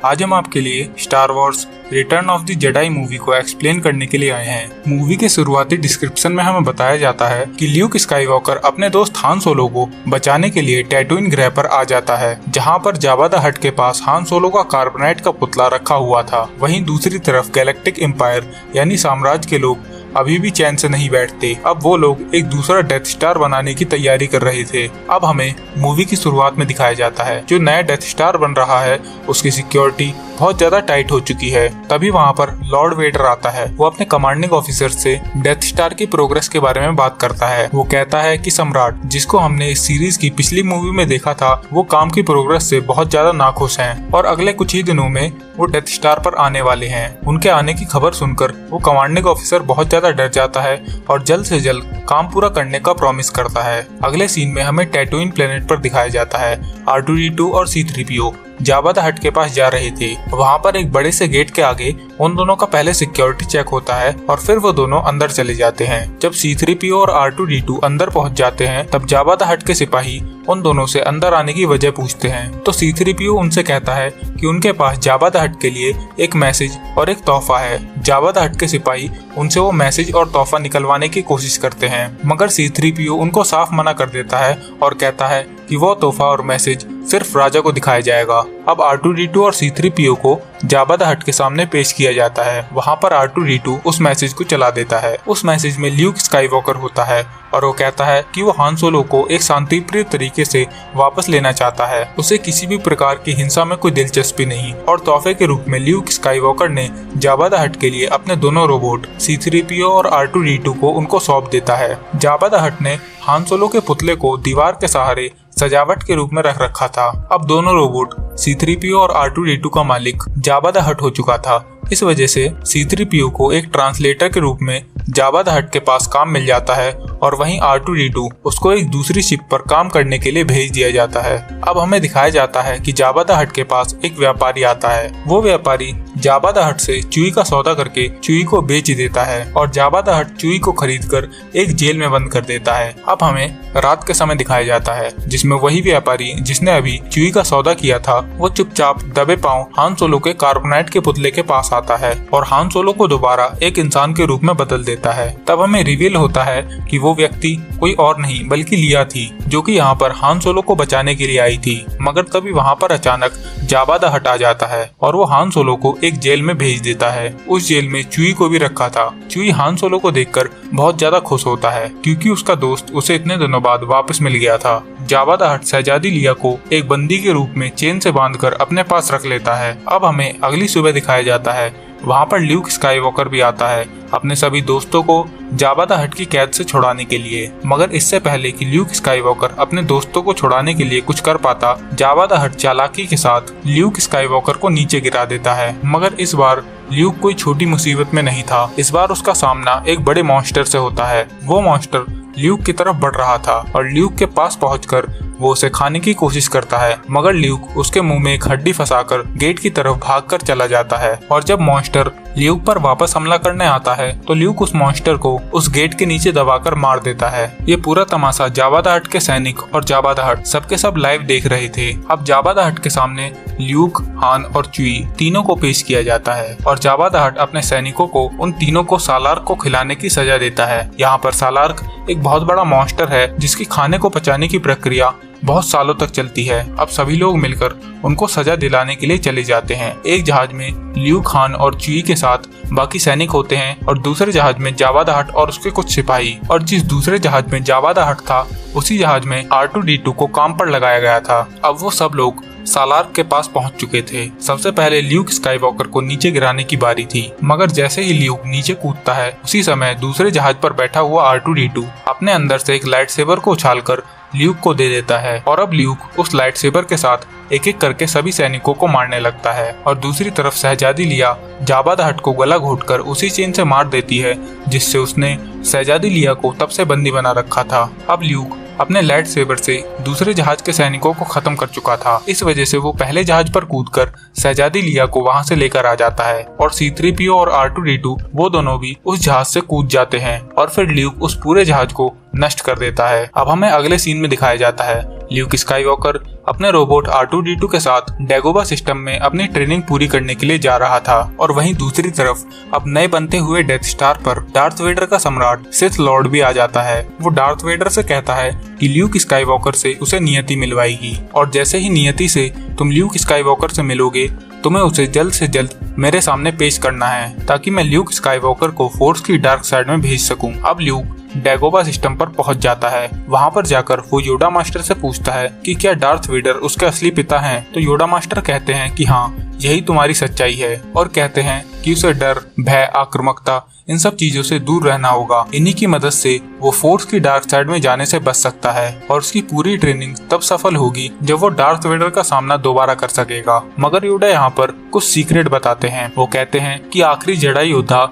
आज हम आपके लिए star Wars return of the Jedi movie को एक्सप्लेन करने के लिए आए हैं। मूवी के शुरुआती डिस्क्रिप्शन में हमें बताया जाता है कि ल्यूक स्काईवॉकर अपने दोस्त हान सोलो को बचाने के लिए टैटूइन ग्रह पर आ जाता है, जहां पर जावा द हट के पास हान सोलो का कार्बोनाइट का पुतला रखा हुआ था। वहीं दूसरी तरफ गैलेक्टिक एम्पायर यानी साम्राज्य के लोग अभी भी चैन से नहीं बैठते। अब वो लोग एक दूसरा डेथ स्टार बनाने की तैयारी कर रहे थे। अब हमें मूवी की शुरुआत में दिखाया जाता है जो नया डेथ स्टार बन रहा है उसकी सिक्योरिटी बहुत ज्यादा टाइट हो चुकी है। तभी वहाँ पर लॉर्ड वेडर आता है। वो अपने कमांडिंग ऑफिसर से डेथ स्टार की प्रोग्रेस के बारे में बात करता है। वो कहता है कि सम्राट, जिसको हमने इस सीरीज की पिछली मूवी में देखा था, वो काम की प्रोग्रेस से बहुत ज्यादा नाखुश हैं और अगले कुछ ही दिनों में वो डेथ स्टार पर आने वाले हैं। उनके आने की खबर सुनकर वो कमांडिंग ऑफिसर बहुत ज्यादा डर जाता है और जल्द से जल्द काम पूरा करने का प्रॉमिस करता है। अगले सीन में हमें टैटूइन प्लेनेट पर दिखाया जाता है। R2-D2 और C-3PO जावा द हट के पास जा रहे थे। वहाँ पर एक बड़े से गेट के आगे उन दोनों का पहले सिक्योरिटी चेक होता है और फिर वो दोनों अंदर चले जाते हैं। जब C-3PO और R2-D2 अंदर पहुँच जाते हैं तब जावा द हट के सिपाही उन दोनों से अंदर आने की वजह पूछते हैं। तो C-3PO उनसे कहता है कि उनके पास जावा द हट के लिए एक मैसेज और एक तोहफा है। जावा द हट के सिपाही उनसे वो मैसेज और तोहफा निकलवाने की कोशिश करते हैं, मगर C-3PO उनको साफ मना कर देता है और कहता है कि वो तोहफा और मैसेज सिर्फ राजा को दिखाया जाएगा। अब R2-D2 और C-3PO को जावा द हट के सामने पेश किया जाता है। वहाँ पर R2-D2 उस मैसेज को चला देता है। उस मैसेज में ल्यूक स्काईवॉकर होता है और वो कहता है कि वो हान सोलो को एक शांतिप्रिय तरीके से वापस लेना चाहता है। उसे किसी भी प्रकार की हिंसा में कोई दिलचस्पी नहीं और तोहफे के रूप में ल्यूक स्काईवॉकर ने जावा द हट के लिए अपने दोनों रोबोट C-3PO और R2-D2 को उनको सौंप देता है। जावा द हट ने हान सोलो के पुतले को दीवार के सहारे सजावट के रूप में रख रखा था। अब दोनों रोबोट C-3PO और R2-D2 का मालिक जावा द हट हो चुका था। इस वजह से C-3PO को एक ट्रांसलेटर के रूप में जावा द हट के पास काम मिल जाता है और वहीं R2-D2 उसको एक दूसरी शिप पर काम करने के लिए भेज दिया जाता है। अब हमें दिखाया जाता है कि जावा द हट के पास एक व्यापारी आता है। वो व्यापारी जावा द हट से चुई का सौदा करके चुई को बेच देता है और जावा द हट चुई को खरीदकर एक जेल में बंद कर देता है। अब हमें रात के समय दिखाया जाता है जिसमें वही व्यापारी जिसने अभी चुई का सौदा किया था वो चुपचाप दबे पांव हान सोलो के कार्बोनाइट के पुतले के पास आता है और हान सोलो को दोबारा एक इंसान के रूप में बदल देता है। तब हमें रिवील होता है कि वो व्यक्ति कोई और नहीं बल्कि लिया थी, जो कि यहाँ पर हान सोलो को बचाने के लिए आई थी। मगर तभी वहाँ पर अचानक जावा द हट आ जाता है और वो हान सोलो को एक जेल में भेज देता है। उस जेल में चुई को भी रखा था। चुई हान सोलो को देखकर बहुत ज्यादा खुश होता है क्योंकि उसका दोस्त उसे इतने दिनों बाद वापस मिल गया था। जावा द हट शहजादी लिया को एक बंदी के रूप में चेन से बांधकर अपने पास रख लेता है। अब हमें अगली सुबह दिखाया जाता है। वहाँ पर ल्यूक स्काईवॉकर भी आता है अपने सभी दोस्तों को जावा द हट की कैद से छुड़ाने के लिए। मगर इससे पहले कि ल्यूक स्काईवॉकर अपने दोस्तों को छुड़ाने के लिए कुछ कर पाता, जावा द हट चालाकी के साथ ल्यूक स्काईवॉकर को नीचे गिरा देता है। मगर इस बार ल्यूक कोई छोटी मुसीबत में नहीं था। इस बार उसका सामना एक बड़े मॉन्स्टर से होता है। वो मॉन्स्टर ल्यूक की तरफ बढ़ रहा था और ल्यूक के पास पहुंचकर वो उसे खाने की कोशिश करता है, मगर ल्यूक उसके मुंह में एक हड्डी फंसाकर गेट की तरफ भागकर चला जाता है। और जब मॉन्स्टर ल्यूक पर वापस हमला करने आता है तो ल्यूक उस मॉन्स्टर को उस गेट के नीचे दबाकर मार देता है। ये पूरा तमाशा जावा द हट के सैनिक और जावा द हट सबके सब लाइव देख रहे थे। अब जावा द हट के सामने ल्यूक, हान और चुई तीनों को पेश किया जाता है और जावा द हट अपने सैनिकों को उन तीनों को सालार्क को खिलाने की सजा देता है। यहाँ पर सालार्क एक बहुत बड़ा मॉन्स्टर है जिसकी खाने को पचाने की प्रक्रिया बहुत सालों तक चलती है। अब सभी लोग मिलकर उनको सजा दिलाने के लिए चले जाते हैं। एक जहाज में ल्यूक, हान और चुई के साथ बाकी सैनिक होते हैं और दूसरे जहाज में जावा द हट और उसके कुछ सिपाही। और जिस दूसरे जहाज में जावा द हट था उसी जहाज में R2-D2 को काम पर लगाया गया था। अब वो सब लोग सालार्क के पास पहुंच चुके थे। सबसे पहले ल्यूक स्काईवॉकर को नीचे गिराने की बारी थी, मगर जैसे ही ल्यूक नीचे कूदता है उसी समय दूसरे जहाज पर बैठा हुआ R2-D2 अपने अंदर से एक लाइट सेबर को उछालकर ल्यूक को दे देता है और अब ल्यूक उस लाइट सेबर के साथ एक एक करके सभी सैनिकों को मारने लगता है। और दूसरी तरफ शहजादी लिया जावा द हट को गला घोंटकर उसी चेन से मार देती है जिससे उसने शहजादी लिया को तब से बंदी बना रखा था। अब ल्यूक अपने लाइट सेबर से दूसरे जहाज के सैनिकों को खत्म कर चुका था। इस वजह से वो पहले जहाज पर कूदकर शहजादी लिया को वहां से लेकर आ जाता है और C-3PO और R2-D2 वो दोनों भी उस जहाज से कूद जाते हैं और फिर ल्यूक उस पूरे जहाज को नष्ट कर देता है। अब हमें अगले सीन में दिखाया जाता है ल्यूक स्काईवॉकर अपने रोबोट R2-D2 के साथ डैगोबा सिस्टम में अपनी ट्रेनिंग पूरी करने के लिए जा रहा था और वहीं दूसरी तरफ अब नए बनते हुए डेथ स्टार पर डार्थ वेडर का सम्राट सिथ लॉर्ड भी आ जाता है। वो डार्थ वेडर से कहता है कि ल्यूक स्काईवॉकर से उसे नियति मिलवाएगी और जैसे ही नियति से तुम ल्यूक स्काईवॉकर से मिलोगे तुम्हें उसे जल्द से जल्द मेरे सामने पेश करना है ताकि मैं ल्यूक स्काईवॉकर को फोर्स की डार्क साइड में भेज सकूं। अब ल्यूक डैगोबा सिस्टम पर पहुंच जाता है। वहां पर जाकर वो योडा मास्टर से पूछता है कि क्या डार्थ वेडर उसके असली पिता हैं? तो योडा मास्टर कहते हैं कि हाँ, यही तुम्हारी सच्चाई है और कहते हैं कि उसे डर, भय, आक्रामकता इन सब चीजों से दूर रहना होगा। इन्हीं की मदद से वो फोर्स की डार्क साइड में जाने से बच सकता है और उसकी पूरी ट्रेनिंग तब सफल होगी जब वो डार्थ वेडर का सामना दोबारा कर सकेगा। मगर योडा यहाँ पर कुछ सीक्रेट बताते हैं। वो कहते हैं कि आखिरी जेडाई योद्धा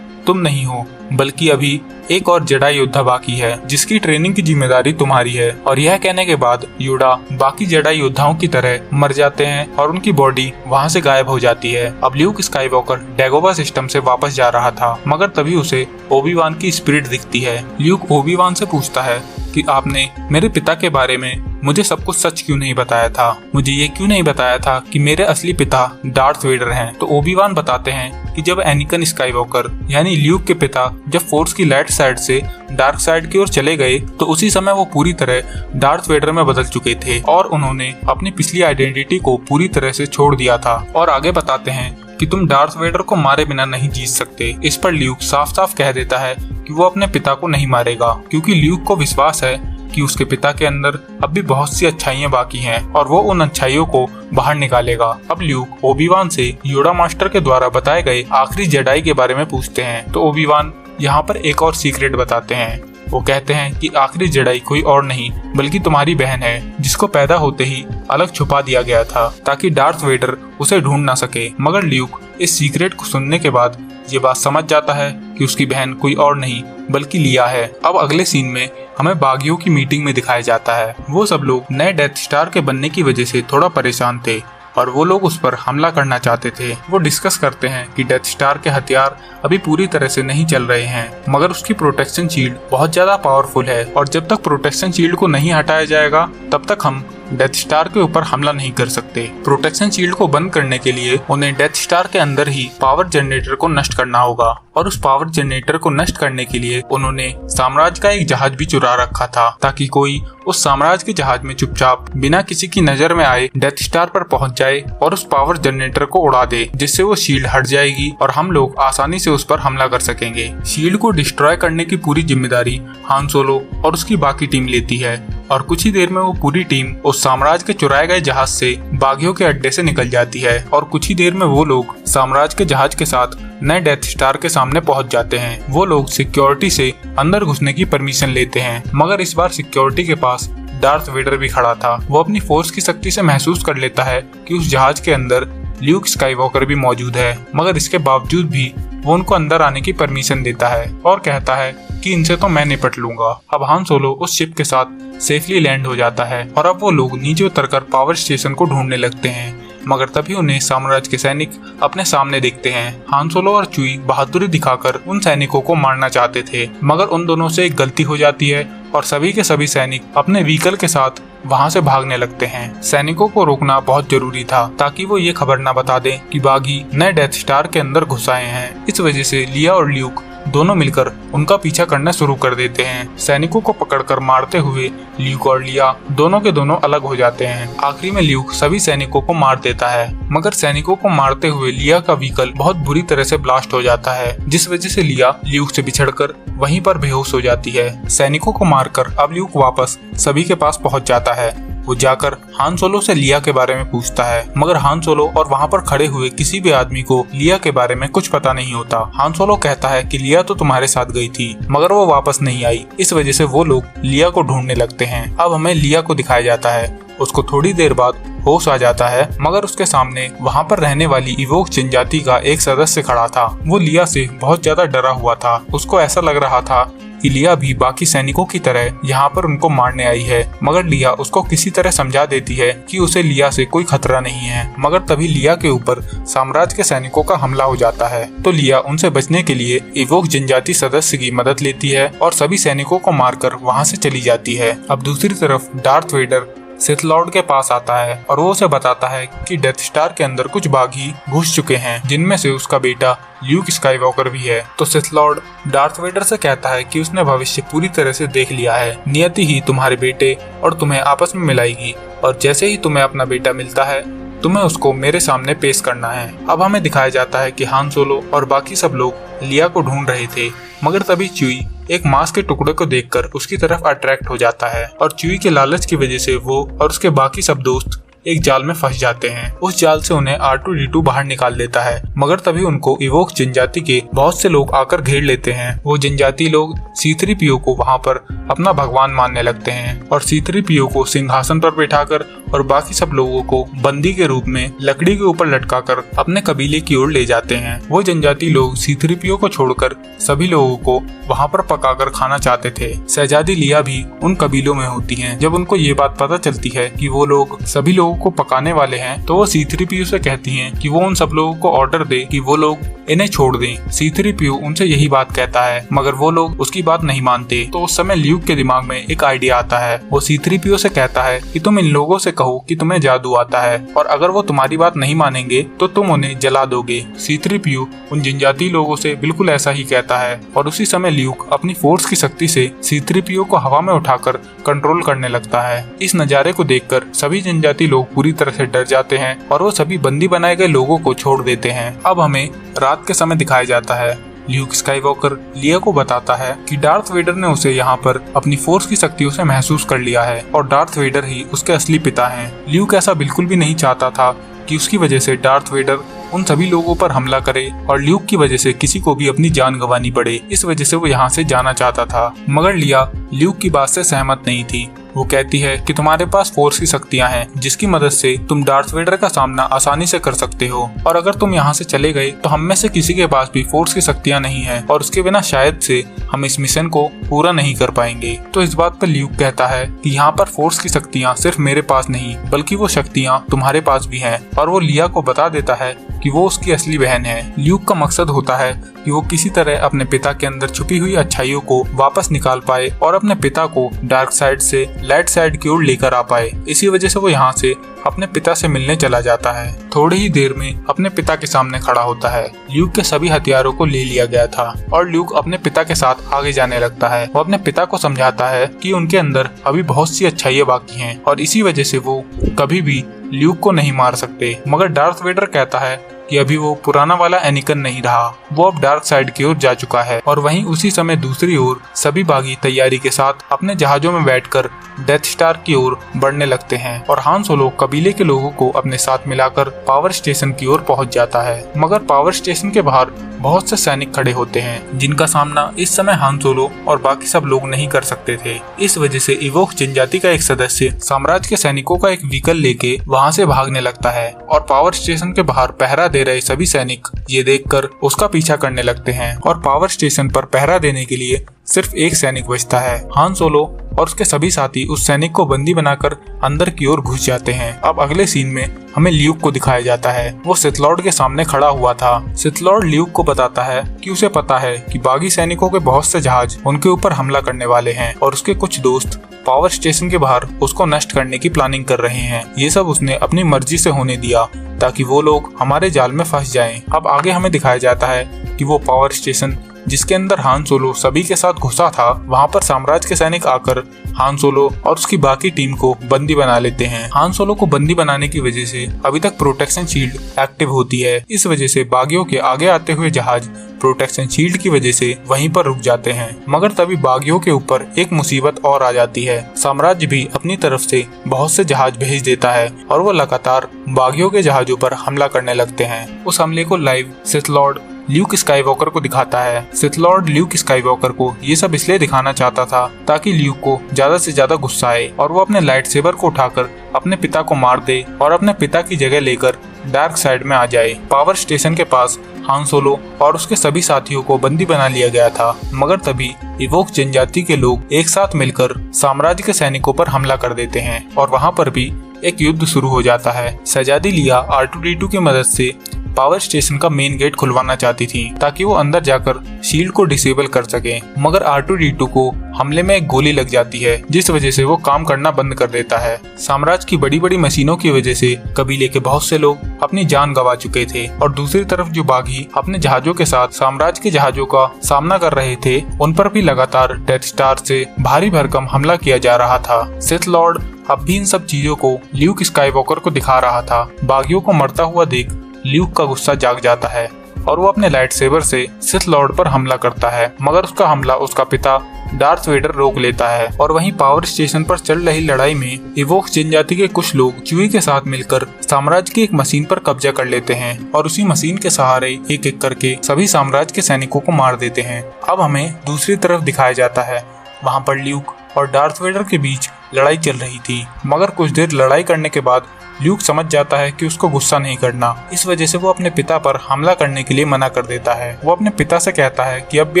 तुम नहीं हो, बल्कि अभी एक और जेडाई योद्धा बाकी है जिसकी ट्रेनिंग की जिम्मेदारी तुम्हारी है। और यह कहने के बाद योडा बाकी जेडाई योद्धाओं की तरह मर जाते हैं और उनकी बॉडी वहां से गायब हो जाती है। अब ल्यूक स्काईवॉकर डैगोबा सिस्टम से वापस जा रहा था मगर तभी उसे ओबी-वान की स्पिरिट दिखती है। ल्यूक ओबी-वान से पूछता है कि आपने मेरे पिता के बारे में मुझे सब कुछ सच क्यों नहीं बताया था, मुझे ये क्यों नहीं बताया था कि मेरे असली पिता डार्थ वेडर हैं। तो ओबी-वान बताते हैं कि जब एनिकन स्काईवॉकर यानी ल्यूक के पिता जब फोर्स की लाइट साइड से डार्क साइड की ओर चले गए तो उसी समय वो पूरी तरह डार्थ वेडर में बदल चुके थे और उन्होंने अपनी पिछली आइडेंटिटी को पूरी तरह से छोड़ दिया था। और आगे बताते हैं कि तुम डार्थ वेडर को मारे बिना नहीं जीत सकते। इस पर ल्यूक साफ साफ कह देता है कि वो अपने पिता को नहीं मारेगा क्योंकि ल्यूक को विश्वास है कि उसके पिता के अंदर अब भी बहुत सी अच्छाइयां बाकी हैं और वो उन अच्छाइयों को बाहर निकालेगा। अब ल्यूक ओबी-वान से योडा मास्टर के द्वारा बताए गए आखिरी जेडाई के बारे में पूछते हैं तो ओबी-वान यहाँ पर एक और सीक्रेट बताते हैं। वो कहते हैं कि आखिरी जेडाई कोई और नहीं बल्कि तुम्हारी बहन है जिसको पैदा होते ही अलग छुपा दिया गया था ताकि डार्थ वेडर उसे ढूंढ ना सके। मगर ल्यूक इस सीक्रेट को सुनने के बाद ये बात समझ जाता है कि उसकी बहन कोई और नहीं बल्कि लिया है। अब अगले सीन में हमें बागियों की मीटिंग में दिखाया जाता है। वो सब लोग नए डेथ स्टार के बनने की वजह से थोड़ा परेशान थे और वो लोग उस पर हमला करना चाहते थे। वो डिस्कस करते हैं कि डेथ स्टार के हथियार अभी पूरी तरह से नहीं चल रहे हैं मगर उसकी प्रोटेक्शन शील्ड बहुत ज्यादा पावरफुल है और जब तक प्रोटेक्शन शील्ड को नहीं हटाया जाएगा तब तक हम डेथ स्टार के ऊपर हमला नहीं कर सकते। प्रोटेक्शन शील्ड को बंद करने के लिए उन्हें डेथ स्टार के अंदर ही पावर जनरेटर को नष्ट करना होगा और उस पावर जनरेटर को नष्ट करने के लिए उन्होंने साम्राज्य का एक जहाज भी चुरा रखा था ताकि कोई उस साम्राज्य के जहाज में चुपचाप बिना किसी की नजर में आए डेथ स्टार पर पहुंच जाए और उस पावर जनरेटर को उड़ा दे जिससे वो शील्ड हट जाएगी और हम लोग आसानी से उस पर हमला कर सकेंगे। शील्ड को डिस्ट्रॉय करने की पूरी जिम्मेदारी हान सोलो और उसकी बाकी टीम लेती है और कुछ ही देर में वो पूरी टीम उस साम्राज्य के चुराए गए जहाज से बागियों के अड्डे से निकल जाती है और कुछ ही देर में वो लोग साम्राज्य के जहाज के साथ नए डेथ स्टार के सामने पहुंच जाते हैं। वो लोग सिक्योरिटी से अंदर घुसने की परमिशन लेते हैं मगर इस बार सिक्योरिटी के पास डार्थ वेडर भी खड़ा था। वो अपनी फोर्स की शक्ति से महसूस कर लेता है कि उस जहाज के अंदर ल्यूक स्काईवॉकर भी मौजूद है मगर इसके बावजूद भी वो उनको अंदर आने की परमिशन देता है और कहता है कि इनसे तो मैं निपट लूंगा। अब हान सोलो उस शिप के साथ सेफली लैंड हो जाता है और अब वो लोग नीचे उतरकर पावर स्टेशन को ढूंढने लगते हैं मगर तभी उन्हें साम्राज्य के सैनिक अपने सामने दिखते हैं। हान सोलो और चुई बहादुरी दिखाकर उन सैनिकों को मारना चाहते थे मगर उन दोनों से एक गलती हो जाती है और सभी के सभी सैनिक अपने व्हीकल के साथ वहां से भागने लगते हैं। सैनिकों को रोकना बहुत जरूरी था ताकि वो ये खबर न बता दें कि बागी नए डेथ स्टार के अंदर घुस आए हैं। इस वजह से लिया और ल्यूक दोनों मिलकर उनका पीछा करना शुरू कर देते हैं। सैनिकों को पकड़कर मारते हुए ल्यूक और लिया दोनों के दोनों अलग हो जाते हैं। आखिरी में ल्यूक सभी सैनिकों को मार देता है मगर सैनिकों को मारते हुए लिया का व्हीकल बहुत बुरी तरह से ब्लास्ट हो जाता है जिस वजह से लिया ल्यूक से बिछड़कर वहीं पर बेहोश हो जाती है। सैनिकों को मारकर अब ल्यूक वापस सभी के पास पहुंच जाता है। वो जाकर हान सोलो से लिया के बारे में पूछता है मगर हान सोलो और वहाँ पर खड़े हुए किसी भी आदमी को लिया के बारे में कुछ पता नहीं होता। हान सोलो कहता है कि लिया तो तुम्हारे साथ गई थी मगर वो वापस नहीं आई। इस वजह से वो लोग लिया को ढूंढने लगते हैं। अब हमें लिया को दिखाया जाता है। उसको थोड़ी देर बाद होश आ जाता है मगर उसके सामने वहाँ पर रहने वाली इवोक जनजाति का एक सदस्य खड़ा था। वो लिया से बहुत ज्यादा डरा हुआ था। उसको ऐसा लग रहा था कि लिया भी बाकी सैनिकों की तरह यहाँ पर उनको मारने आई है मगर लिया उसको किसी तरह समझा देती है कि उसे लिया से कोई खतरा नहीं है। मगर तभी लिया के ऊपर साम्राज्य के सैनिकों का हमला हो जाता है तो लिया उनसे बचने के लिए इवोक जनजाति सदस्य की मदद लेती है और सभी सैनिकों को मारकर वहाँ से चली जाती है। अब दूसरी तरफ डार्थ वेडर सिथ लॉर्ड के पास आता है और वो उसे बताता है कि डेथ स्टार के अंदर कुछ बागी घुस चुके हैं, जिनमें से उसका बेटा ल्यूक स्काईवॉकर भी है। तो सिथ लॉर्ड डार्थ वेडर से कहता है कि उसने भविष्य पूरी तरह से देख लिया है, नियति ही तुम्हारे बेटे और तुम्हें आपस में मिलाएगी और जैसे ही तुम्हें अपना बेटा मिलता है तुम्हें उसको मेरे सामने पेश करना है। अब हमें दिखाया जाता है कि हान सोलो और बाकी सब लोग लिया को ढूंढ रहे थे, मगर तभी च्यूई एक मांस के टुकड़े को देखकर उसकी तरफ अट्रैक्ट हो जाता है और च्यूई के लालच की वजह से वो और उसके बाकी सब दोस्त एक जाल में फंस जाते हैं। उस जाल से उन्हें R2-D2 बाहर निकाल देता है, मगर तभी उनको इवोक जनजाति के बहुत से लोग आकर घेर लेते हैं। वो जनजाति लोग C-3PO को वहाँ पर अपना भगवान मानने लगते हैं और C-3PO को सिंहासन पर बैठाकर और बाकी सब लोगों को बंदी के रूप में लकड़ी के ऊपर लटकाकर अपने कबीले की ओर ले जाते हैं। वो जनजाति लोग C-3PO को छोड़कर सभी लोगों को वहाँ पर पकाकर खाना चाहते थे। शहजादी लिया भी उन कबीलों में होती हैं। जब उनको ये बात पता चलती है कि वो लोग सभी लोगों को पकाने वाले हैं, तो वो C-3PO से कहती हैं कि वो उन सब लोगों को ऑर्डर दे कि वो लोग इन्हें छोड़ दें। C-3PO उनसे यही बात कहता है, मगर वो लोग उसकी बात नहीं मानते। तो उस समय ल्यूक के दिमाग में एक आइडिया आता है। वो C-3PO से कहता है कि तुम इन लोगों से कहो कि तुम्हें जादू आता है और अगर वो तुम्हारी बात नहीं मानेंगे तो तुम उन्हें जला दोगे। C-3PO उन जनजाति लोगों से बिल्कुल ऐसा ही कहता है और उसी समय ल्यूक अपनी फोर्स की शक्ति से C-3PO को हवा में उठाकर कंट्रोल करने लगता है। इस नज़ारे को देखकर सभी जनजाति लोग पूरी तरह से डर जाते हैं और वो सभी बंदी बनाए गए लोगों को छोड़ देते हैं। अब हमें रात के समय दिखाया जाता है। ल्यूक स्काईवॉकर लिया को बताता है कि डार्थ वेडर ने उसे यहाँ पर अपनी फोर्स की शक्तियों से महसूस कर लिया है और डार्थ वेडर ही उसके असली पिता हैं। ल्यूक ऐसा बिल्कुल भी नहीं चाहता था कि उसकी वजह से डार्थ वेडर उन सभी लोगों पर हमला करे और ल्यूक की वजह से किसी को भी अपनी जान गंवानी पड़े। इस वजह से वो यहाँ से जाना चाहता था, मगर लिया ल्यूक की बात से सहमत नहीं थी। वो कहती है कि तुम्हारे पास फोर्स की शक्तियां हैं जिसकी मदद से तुम डार्थ वेडर का सामना आसानी से कर सकते हो और अगर तुम यहाँ से चले गए तो हम में से किसी के पास भी फोर्स की शक्तियां नहीं हैं और उसके बिना शायद से हम इस मिशन को पूरा नहीं कर पाएंगे। तो इस बात पर ल्यूक कहता है कि यहाँ पर फोर्स की शक्तियां सिर्फ मेरे पास नहीं बल्कि वो शक्तियां तुम्हारे पास भी हैं और वो लिया को बता देता है कि वो उसकी असली बहन है। ल्यूक का मकसद होता है कि वो किसी तरह अपने पिता के अंदर छुपी हुई अच्छाइयों को वापस निकाल पाए और अपने पिता को डार्क साइड से लाइट साइड की ओर लेकर आ पाए। इसी वजह से वो यहाँ से अपने पिता से मिलने चला जाता है। थोड़ी ही देर में अपने पिता के सामने खड़ा होता है। ल्यूक के सभी हथियारों को ले लिया गया था और ल्यूक अपने पिता के साथ आगे जाने लगता है। वो अपने पिता को समझाता है कि उनके अंदर अभी बहुत सी अच्छाइयाँ बाकी हैं और इसी वजह से वो कभी भी ल्यूक को नहीं मार सकते। मगर डार्थ वेडर कहता है कि अभी वो पुराना वाला एनिकन नहीं रहा, वो अब डार्क साइड की ओर जा चुका है। और वहीं उसी समय दूसरी ओर सभी बागी तैयारी के साथ अपने जहाजों में बैठकर डेथ स्टार की ओर बढ़ने लगते हैं और हान सोलो कबीले के लोगों को अपने साथ मिलाकर पावर स्टेशन की ओर पहुंच जाता है। मगर पावर स्टेशन के बाहर बहुत से सैनिक खड़े होते हैं जिनका सामना इस समय हान सोलो और बाकी सब लोग नहीं कर सकते थे। इस वजह से इवोक जनजाति का एक सदस्य साम्राज्य के सैनिकों का एक व्हीकल लेके वहाँ से भागने लगता है और पावर स्टेशन के बाहर पहरा दे रहे सभी सैनिक ये देखकर उसका पीछा करने लगते हैं और पावर स्टेशन पर पहरा देने के लिए सिर्फ एक सैनिक बचता है। हान सोलो और उसके सभी साथी उस सैनिक को बंदी बनाकर अंदर की ओर घुस जाते हैं। अब अगले सीन में हमें ल्यूक को दिखाया जाता है। वो सिथ लॉर्ड के सामने खड़ा हुआ था। सिथ लॉर्ड ल्यूक को बताता है कि उसे पता है कि बागी सैनिकों के बहुत से जहाज उनके ऊपर हमला करने वाले हैं और उसके कुछ दोस्त पावर स्टेशन के बाहर उसको नष्ट करने की प्लानिंग कर रहे हैं। ये सब उसने अपनी मर्जी से होने दिया ताकि वो लोग हमारे जाल में फंस जाएं। अब आगे हमें दिखाया जाता है कि वो पावर स्टेशन जिसके अंदर हान सोलो सभी के साथ घुसा था, वहाँ पर साम्राज्य के सैनिक आकर हान सोलो और उसकी बाकी टीम को बंदी बना लेते हैं। हान सोलो को बंदी बनाने की वजह से अभी तक प्रोटेक्शन शील्ड एक्टिव होती है। इस वजह से बागियों के आगे आते हुए जहाज प्रोटेक्शन शील्ड की वजह से वहीं पर रुक जाते हैं। मगर तभी बागियों के ऊपर एक मुसीबत और आ जाती है। साम्राज्य भी अपनी तरफ से बहुत से जहाज भेज देता है और वो लगातार बागियों के जहाजों पर हमला करने लगते हैं। उस हमले को live Sith Lord Luke Skywalker को दिखाता है। सिथ लॉर्ड ल्यूक स्काईवॉकर को ये सब इसलिए दिखाना चाहता था ताकि ल्यूक को ज्यादा से ज्यादा गुस्सा आए और वो अपने लाइट सेबर को उठाकर अपने पिता को मार दे और अपने पिता की जगह लेकर डार्क साइड में आ जाए। पावर स्टेशन के पास हान सोलो और उसके सभी साथियों को बंदी बना लिया गया था। मगर तभी इवोक जनजाति के लोग एक साथ मिलकर साम्राज्य के सैनिकों पर हमला कर देते हैं और वहाँ पर भी एक युद्ध शुरू हो जाता है। शहजादी लिया R2-D2 की मदद से पावर स्टेशन का मेन गेट खुलवाना चाहती थी ताकि वो अंदर जाकर शील्ड को डिसेबल कर सके, मगर R2-D2 को हमले में एक गोली लग जाती है जिस वजह से वो काम करना बंद कर देता है। साम्राज्य की बड़ी बड़ी मशीनों की वजह से कबीले के बहुत से लोग अपनी जान गंवा चुके थे और दूसरी तरफ जो बागी अपने जहाजों के साथ साम्राज्य के जहाजों का सामना कर रहे थे, उन पर भी लगातार डेथ स्टार से भारी भरकम हमला किया जा रहा था। सिथ लॉर्ड अब भी इन सब चीजों को ल्यूक स्काईवॉकर को दिखा रहा था। बागियों को मरता हुआ देख ल्यूक का गुस्सा जाग जाता है और वो अपने लाइट सेबर से सिथ लॉर्ड पर हमला करता है, मगर उसका हमला उसका पिता डार्थ वेडर रोक लेता है। और वहीं पावर स्टेशन पर चल रही लड़ाई में इवोक्स जनजाति के कुछ लोग च्यूई के साथ मिलकर साम्राज्य की एक मशीन पर कब्जा कर लेते हैं और उसी मशीन के सहारे एक एक करके सभी साम्राज्य के सैनिकों को मार देते हैं। अब हमें दूसरी तरफ दिखाया जाता है, वहाँ पर ल्यूक और डार्थ वेडर के बीच लड़ाई चल रही थी, मगर कुछ देर लड़ाई करने के बाद ल्यूक समझ जाता है कि उसको गुस्सा नहीं करना। इस वजह से वो अपने पिता पर हमला करने के लिए मना कर देता है। वो अपने पिता से कहता है कि अब भी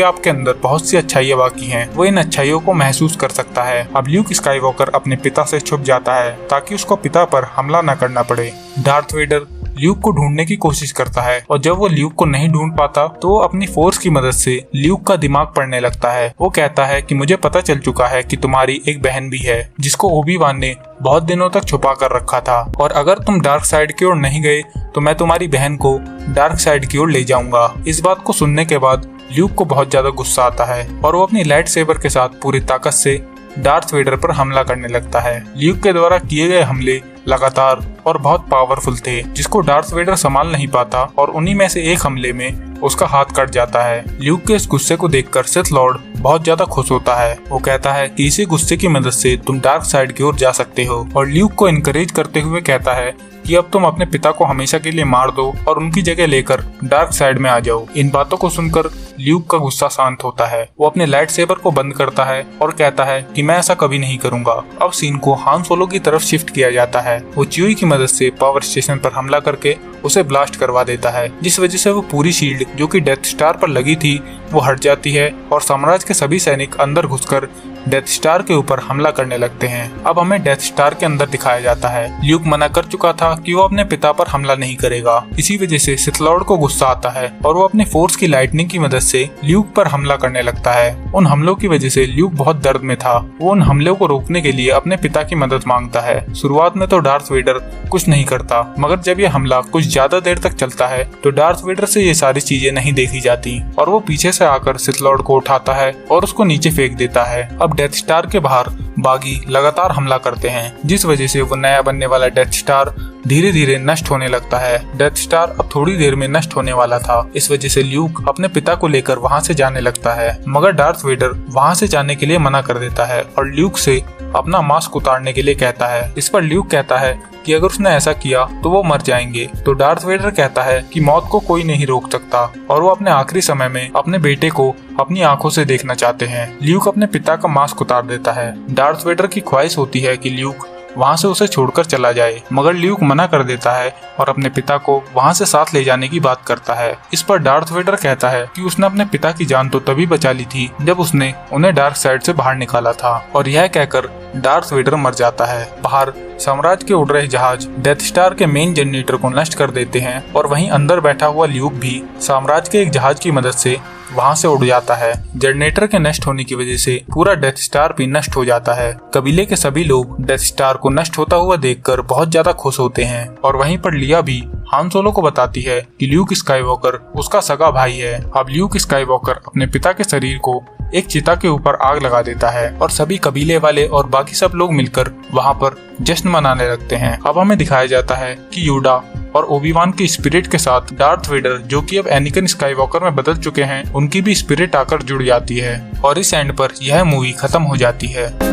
आपके अंदर बहुत सी अच्छाइयाँ बाकी हैं, वो इन अच्छाइयों को महसूस कर सकता है। अब ल्यूक स्काईवॉकर अपने पिता से छुप जाता है ताकि उसको पिता पर हमला न करना पड़े। डार्थ वेडर ल्यूक को ढूंढने की कोशिश करता है और जब वो ल्यूक को नहीं ढूंढ पाता तो वो अपनी फोर्स की मदद से ल्यूक का दिमाग पढ़ने लगता है। वो कहता है कि मुझे पता चल चुका है कि तुम्हारी एक बहन भी है जिसको ओबी-वान ने बहुत दिनों तक छुपा कर रखा था, और अगर तुम डार्क साइड की ओर नहीं गए तो मैं तुम्हारी बहन को डार्क साइड की ओर ले जाऊंगा। इस बात को सुनने के बाद ल्यूक को बहुत ज्यादा गुस्सा आता है और वो अपनी लाइट सेबर के साथ पूरी ताकत से डार्थ वेडर पर हमला करने लगता है। ल्यूक के द्वारा किए गए हमले लगातार और बहुत पावरफुल थे जिसको डार्थ वेडर संभाल नहीं पाता और उन्हीं में से एक हमले में उसका हाथ कट जाता है। ल्यूक के इस गुस्से को देखकर सिथ लॉर्ड बहुत ज्यादा खुश होता है। वो कहता है कि इसी गुस्से की मदद से तुम डार्क साइड की ओर जा सकते हो और ल्यूक को इनकरेज करते हुए कहता है कि अब तुम अपने पिता को हमेशा के लिए मार दो और उनकी जगह लेकर डार्क साइड में आ जाओ। इन बातों को सुनकर ल्यूक का गुस्सा शांत होता है। वो अपने लाइट सेबर को बंद करता है और कहता है कि मैं ऐसा कभी नहीं करूंगा। अब सीन को हान सोलो की तरफ शिफ्ट किया जाता है। वो च्यूई की मदद से पावर स्टेशन पर हमला करके उसे ब्लास्ट करवा देता है, जिस वजह से वो पूरी शील्ड जो कि डेथ स्टार पर लगी थी वो हट जाती है और साम्राज्य के सभी सैनिक अंदर घुसकर डेथ स्टार के ऊपर हमला करने लगते हैं। अब हमें डेथ स्टार के अंदर दिखाया जाता है। ल्यूक मना कर चुका था कि वो अपने पिता पर हमला नहीं करेगा। इसी वजह से सिथ लॉर्ड को गुस्सा आता है और वो अपने फोर्स की लाइटनिंग की मदद से ल्यूक पर हमला करने लगता है। उन हमलों की वजह से ल्यूक बहुत दर्द में था। वो उन हमलों को रोकने के लिए अपने पिता की मदद मांगता है। शुरुआत में तो डार्थ वेडर कुछ नहीं करता, मगर जब ये हमला कुछ ज्यादा देर तक चलता है तो डार्थ वेडर से ये सारी चीजें नहीं देखी जाती और वो पीछे से आकर सिथ लॉर्ड को उठाता है और उसको नीचे फेंक देता है। अब डेथ स्टार के बाहर बागी लगातार हमला करते हैं, जिस वजह से वो नया बनने वाला डेथ स्टार धीरे धीरे नष्ट होने लगता है। डेथ स्टार अब थोड़ी देर में नष्ट होने वाला था। इस वजह से ल्यूक अपने पिता को लेकर वहां से जाने लगता है, मगर डार्थ वेडर वहां से जाने के लिए मना कर देता है और ल्यूक से अपना मास्क उतारने के लिए कहता है। इस पर ल्यूक कहता है कि अगर उसने ऐसा किया तो वो मर जाएंगे। तो डार्थ वेडर कहता है कि मौत को कोई नहीं रोक सकता और वो अपने आखिरी समय में अपने बेटे को अपनी आंखों से देखना चाहते हैं। ल्यूक अपने पिता का मास्क उतार देता है। डार्थ वेडर की ख्वाहिश होती है कि ल्यूक वहाँ से उसे छोड़कर चला जाए, मगर ल्यूक मना कर देता है और अपने पिता को वहाँ से साथ ले जाने की बात करता है। इस पर डार्थ वेडर कहता है कि उसने अपने पिता की जान तो तभी बचा ली थी जब उसने उन्हें डार्क साइड से बाहर निकाला था, और यह कहकर डार्थ वेडर मर जाता है। बाहर साम्राज्य के उड़ रहे जहाज डेथ स्टार के मेन जनरेटर को नष्ट कर देते हैं और वहीं अंदर बैठा हुआ ल्यूक भी साम्राज्य के एक जहाज की मदद से वहां से उड़ जाता है। जनरेटर के नष्ट होने की वजह से पूरा डेथ स्टार भी नष्ट हो जाता है। कबीले के सभी लोग डेथ स्टार को नष्ट होता हुआ देखकर बहुत ज्यादा खुश होते हैं और वहीं पर लिया भी हान सोलो को बताती है कि ल्यूक स्काईवॉकर उसका सगा भाई है। अब ल्यूक स्काईवॉकर अपने पिता के शरीर को एक चिता के ऊपर आग लगा देता है और सभी कबीले वाले और बाकी सब लोग मिलकर वहाँ पर जश्न मनाने लगते हैं। अब हमें दिखाया जाता है कि योडा और ओबी-वान की स्पिरिट के साथ डार्थ वेडर, जो कि अब एनाकिन स्काईवॉकर में बदल चुके हैं, उनकी भी स्पिरिट आकर जुड़ जाती है और इस एंड पर यह मूवी खत्म हो जाती है।